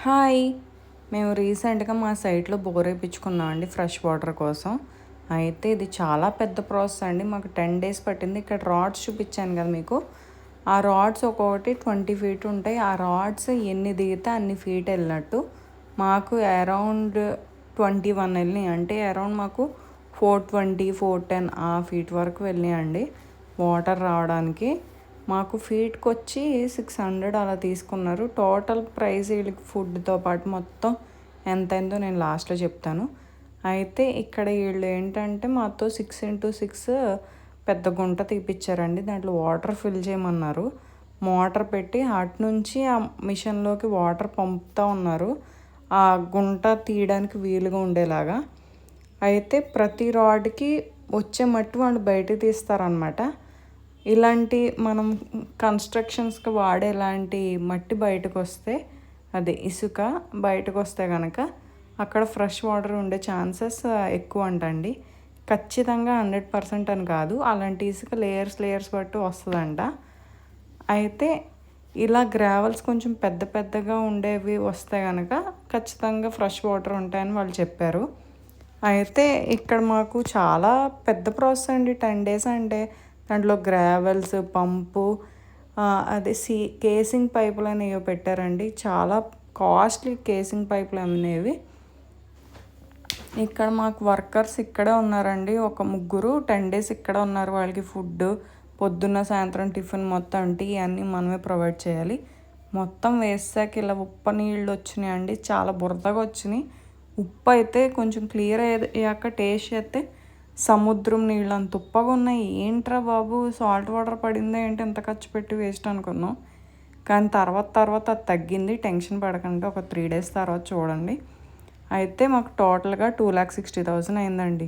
Hi! మేము రీసెంట్‌గా మా సైట్‌లో బోర్ ఏపించుకున్నాం అండి ఫ్రెష్ వాటర్ కోసం. అయితే ఇది చాలా పెద్ద ప్రాసెస్ అండి. మాకు 10 డేస్ పట్టింది. ఇక్కడ రాడ్స్ చూపించాను కదా మీకు. ఆ రాడ్స్ ఒక్కొక్కటి 20 ఫీట్ ఉంటాయి. ఆ రాడ్స్ ఎన్ని దిగితే అన్ని ఫీట్ వెళ్ళినట్టు. మాకు అరౌండ్ 21 వెళ్ళినాయి. అంటే అరౌండ్ మాకు 420, 410 ఆ ఫీట్ వరకు వెళ్ళినాయండి వాటర్ రావడానికి. మాకు ఫీట్కి వచ్చి 600 అలా తీసుకున్నారు. టోటల్ ప్రైస్ వీళ్ళకి ఫుడ్తో పాటు మొత్తం ఎంత అయిందో నేను లాస్ట్లో చెప్తాను. అయితే ఇక్కడ వీళ్ళు ఏంటంటే మాతో 6x6 పెద్ద గుంట తీపిచ్చారండి. దాంట్లో వాటర్ ఫిల్ చేయమన్నారు. మోటార్ పెట్టి అటు నుంచి ఆ మిషన్లోకి వాటర్ పంపుతూ ఉన్నారు, ఆ గుంట తీయడానికి వీలుగా ఉండేలాగా. అయితే ప్రతి రాడ్కి వచ్చే మట్టి వాళ్ళు బయట తీస్తారనమాట. ఇలాంటి మనం కన్స్ట్రక్షన్స్కి వాడే ఇలాంటి మట్టి బయటకు వస్తే, అదే ఇసుక బయటకు వస్తే కనుక అక్కడ ఫ్రెష్ వాటర్ ఉండే ఛాన్సెస్ ఎక్కువ అంటండి. ఖచ్చితంగా 100% అని కాదు, అలాంటి ఇసుక లేయర్స్ బట్టి వస్తుందంట. అయితే ఇలా గ్రావెల్స్ కొంచెం పెద్ద పెద్దగా ఉండేవి వస్తే కనుక ఖచ్చితంగా ఫ్రెష్ వాటర్ ఉంటాయని వాళ్ళు చెప్పారు. అయితే ఇక్కడ మాకు చాలా పెద్ద ప్రాసెస్ అండి. 10 డేస్ అంటే దాంట్లో గ్రావెల్స్, పంపు, అదే కేసింగ్ పైపులు అనేవి పెట్టారండి. చాలా కాస్ట్లీ కేసింగ్ పైపులు అనేవి. ఇక్కడ మాకు వర్కర్స్ ఇక్కడే ఉన్నారండి. ఒక ముగ్గురు 10 డేస్ ఇక్కడ ఉన్నారు. వాళ్ళకి ఫుడ్ పొద్దున్న సాయంత్రం టిఫిన్ మొత్తం టీ అన్నీ మనమే ప్రొవైడ్ చేయాలి. మొత్తం వేసాక ఇలా ఉప్పు నీళ్ళు వచ్చినాయండి. చాలా బురదగా వచ్చినాయి. ఉప్పు అయితే కొంచెం క్లియర్ అయ్యాక టేస్ట్ చేస్తే సముద్రం నీళ్ళు అంత ఉప్పగా ఉన్నాయి. ఏంట్రా బాబు, సాల్ట్ వాటర్ పడిందా ఏంటి, ఎంత ఖర్చు పెట్టి వేస్ట్ అనుకున్నాం. కానీ తర్వాత అది తగ్గింది. టెన్షన్ పడకండి, ఒక 3 డేస్ తర్వాత చూడండి. అయితే మాకు టోటల్గా 2,60,000 అయిందండి.